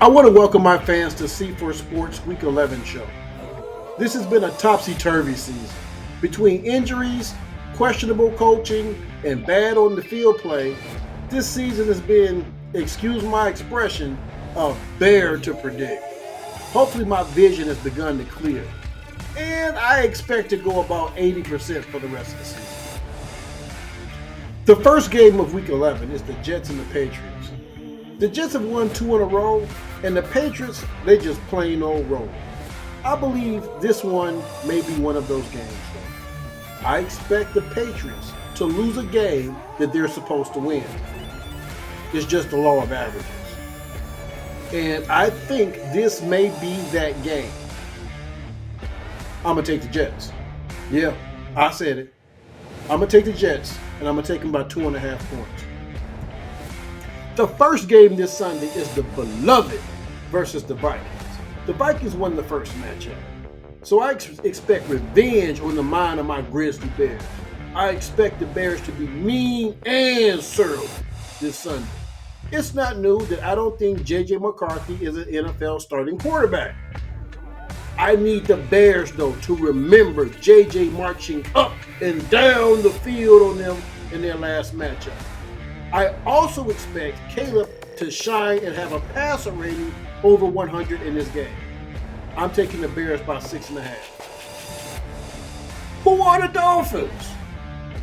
I want to welcome my fans to C4 Sports Week 11 show. This has been a topsy-turvy season. Between injuries, questionable coaching, and bad on the field play, this season has been, excuse my expression, a bear to predict. Hopefully my vision has begun to clear, and I expect to go about 80% for the rest of the season. The first game of Week 11 is the Jets and the Patriots. The Jets have won 2 in a row, and the Patriots, they just plain old roll. I believe this one may be one of those games, though. I expect the Patriots to lose a game that they're supposed to win. It's just the law of averages. And I think this may be that game. I'm going to take the Jets. Yeah, I said it. I'm going to take the Jets, and I'm going to take them by 2.5 points. The first game this Sunday is the Beloved versus the Vikings. The Vikings won the first matchup. So I expect revenge on the mind of my Grizzly Bears. I expect the Bears to be mean and surly this Sunday. It's not new that I don't think J.J. McCarthy is an NFL starting quarterback. I need the Bears, though, to remember J.J. marching up and down the field on them in their last matchup. I also expect Caleb to shine and have a passer rating over 100 in this game. I'm taking the Bears by 6.5. Who are the Dolphins?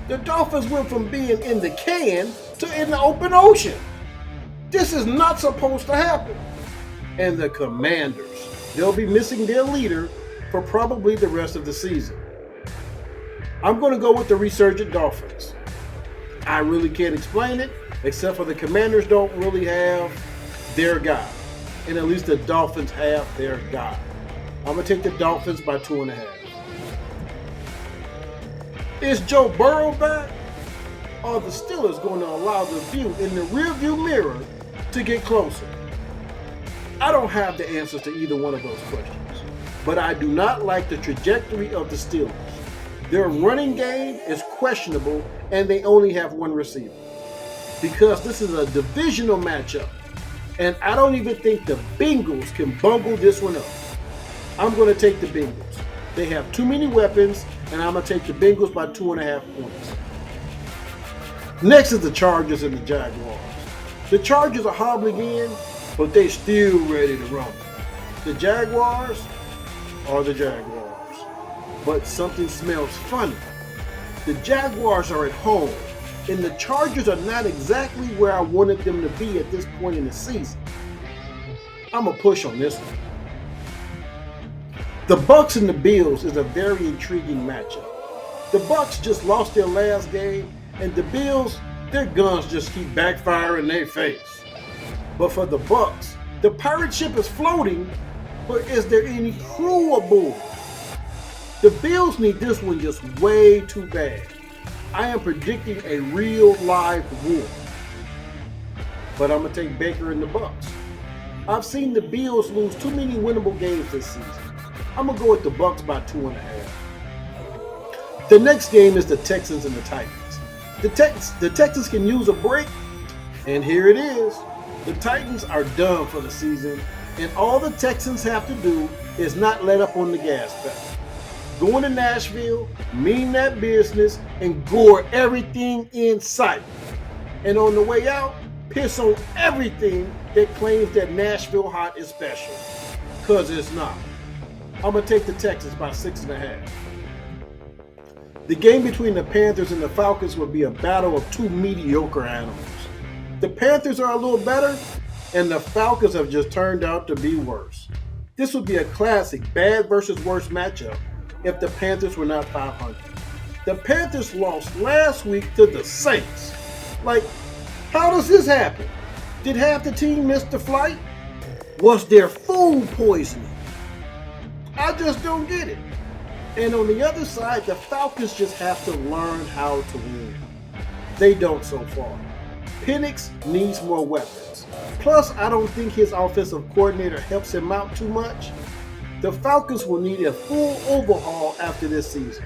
The Dolphins went from being in the can to in the open ocean. This is not supposed to happen. And the Commanders, they'll be missing their leader for probably the rest of the season. I'm going to go with the resurgent Dolphins. I really can't explain it, except for the Commanders don't really have their guy. And at least the Dolphins have their guy. I'm going to take the Dolphins by 2.5. Is Joe Burrow back? Are the Steelers going to allow the view in the rearview mirror to get closer? I don't have the answers to either one of those questions, but I do not like the trajectory of the Steelers. Their running game is questionable, and they only have one receiver. Because this is a divisional matchup, and I don't even think the Bengals can bungle this one up. I'm going to take the Bengals. They have too many weapons, and I'm going to take the Bengals by 2.5 points. Next is the Chargers and the Jaguars. The Chargers are hobbling in, but they still ready to rumble. The Jaguars are the Jaguars. But something smells funny. The Jaguars are at home, and the Chargers are not exactly where I wanted them to be at this point in the season. I'm going to push on this one. The Bucks and the Bills is a very intriguing matchup. The Bucks just lost their last game, and the Bills, their guns just keep backfiring in their face. But for the Bucks, the pirate ship is floating, but is there any crew aboard? The Bills need this one just way too bad. I am predicting a real live war. But I'm going to take Baker and the Bucks. I've seen the Bills lose too many winnable games this season. I'm going to go with the Bucks by 2.5. The next game is the Texans and the Titans. The Texans can use a break, and here it is. The Titans are done for the season, and all the Texans have to do is not let up on the gas pedal. Go into Nashville, mean that business, and gore everything in sight. And on the way out, piss on everything that claims that Nashville hot is special. Because it's not. I'm going to take the Texans by 6.5. The game between the Panthers and the Falcons will be a battle of two mediocre animals. The Panthers are a little better, and the Falcons have just turned out to be worse. This would be a classic bad versus worst matchup if the Panthers were not 500. The Panthers lost last week to the Saints. Like, how does this happen? Did half the team miss the flight? Was there food poisoning? I just don't get it. And on the other side, the Falcons just have to learn how to win. They don't so far. Penix needs more weapons. Plus, I don't think his offensive coordinator helps him out too much. The Falcons will need a full overhaul after this season.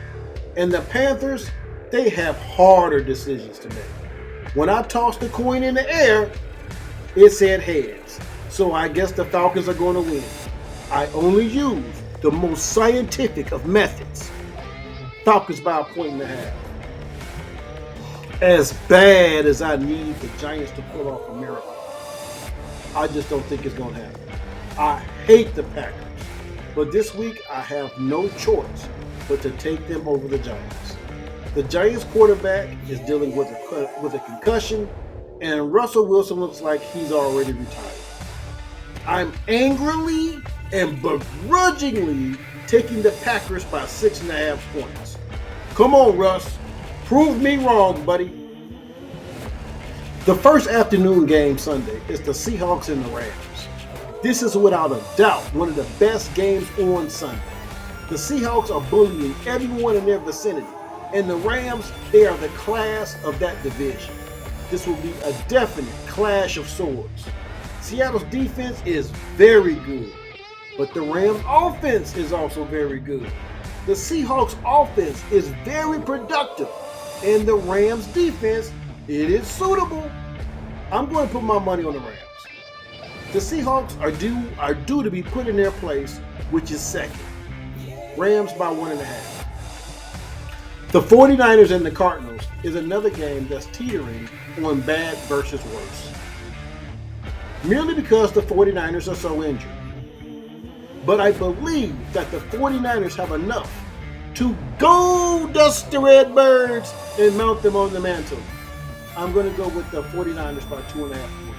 And the Panthers, they have harder decisions to make. When I tossed the coin in the air, it said heads. So I guess the Falcons are going to win. I only use the most scientific of methods. Falcons by 1.5. As bad as I need the Giants to pull off a miracle, I just don't think it's going to happen. I hate the Packers, but this week I have no choice but to take them over the Giants. The Giants quarterback is dealing with a concussion, and Russell Wilson looks like he's already retired. I'm angrily and begrudgingly taking the Packers by 6.5 points. Come on, Russ. Prove me wrong, buddy. The first afternoon game Sunday is the Seahawks and the Rams. This is without a doubt one of the best games on Sunday. The Seahawks are bullying everyone in their vicinity, and the Rams, they are the class of that division. This will be a definite clash of swords. Seattle's defense is very good, but the Rams' offense is also very good. The Seahawks' offense is very productive, and the Rams' defense, it is suitable. I'm going to put my money on the Rams. The Seahawks are due to be put in their place, which is second. Rams by 1.5. The 49ers and the Cardinals is another game that's teetering on bad versus worse. Merely because the 49ers are so injured. But I believe that the 49ers have enough to go dust the Redbirds and mount them on the mantle. I'm going to go with the 49ers by 2.5 points.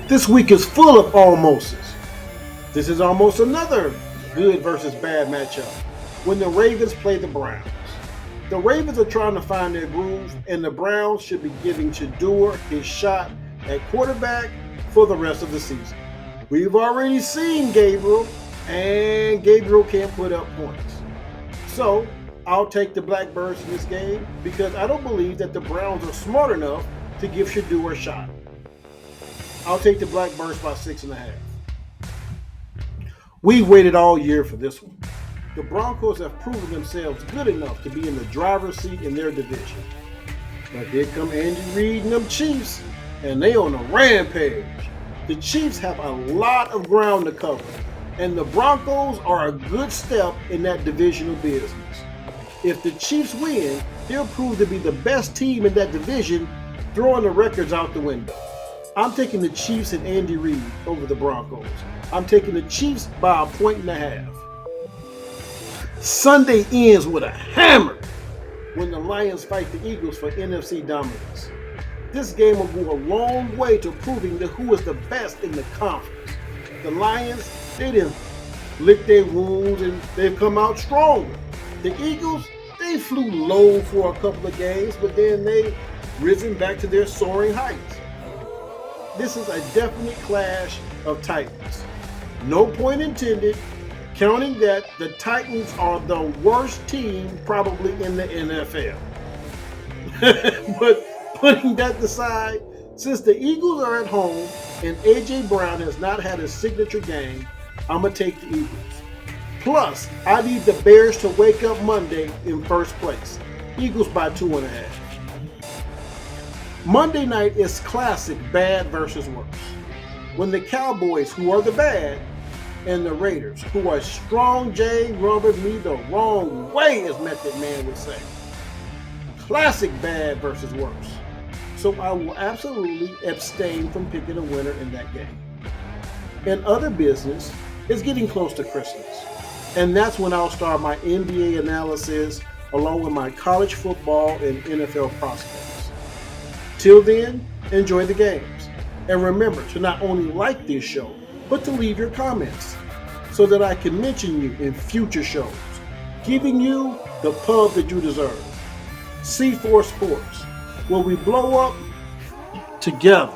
This week is full of almostes. This is almost another good versus bad matchup when the Ravens play the Browns. The Ravens are trying to find their groove, and the Browns should be giving Shedeur his shot at quarterback for the rest of the season. We've already seen Gabriel, and Gabriel can't put up points. So I'll take the Blackbirds in this game because I don't believe that the Browns are smart enough to give Shedeur a shot. I'll take the Blackbirds by 6.5. We've waited all year for this one. The Broncos have proven themselves good enough to be in the driver's seat in their division. But here come Andy Reid and them Chiefs, and they on a rampage. The Chiefs have a lot of ground to cover, and the Broncos are a good step in that divisional business. If the Chiefs win, they'll prove to be the best team in that division, throwing the records out the window. I'm taking the Chiefs and Andy Reid over the Broncos. I'm taking the Chiefs by 1.5. Sunday ends with a hammer when the Lions fight the Eagles for NFC dominance. This game will go a long way to proving who is the best in the conference. The Lions, they didn't lick their wounds and they've come out stronger. The Eagles, they flew low for a couple of games, but then they risen back to their soaring heights. This is a definite clash of Titans. No point intended, counting that the Titans are the worst team probably in the NFL. But putting that aside, since the Eagles are at home and A.J. Brown has not had a signature game, I'm going to take the Eagles. Plus, I need the Bears to wake up Monday in first place. Eagles by 2.5. Monday night is classic bad versus worse. When the Cowboys, who are the bad, and the Raiders, who are strong J, rubbing me the wrong way, as Method Man would say. Classic bad versus worse. So I will absolutely abstain from picking a winner in that game. In other business, it's getting close to Christmas. And that's when I'll start my NBA analysis along with my college football and NFL prospects. Till then, enjoy the games. And remember to not only like this show, but to leave your comments so that I can mention you in future shows, giving you the pub that you deserve. C4 Sports, where we blow up together.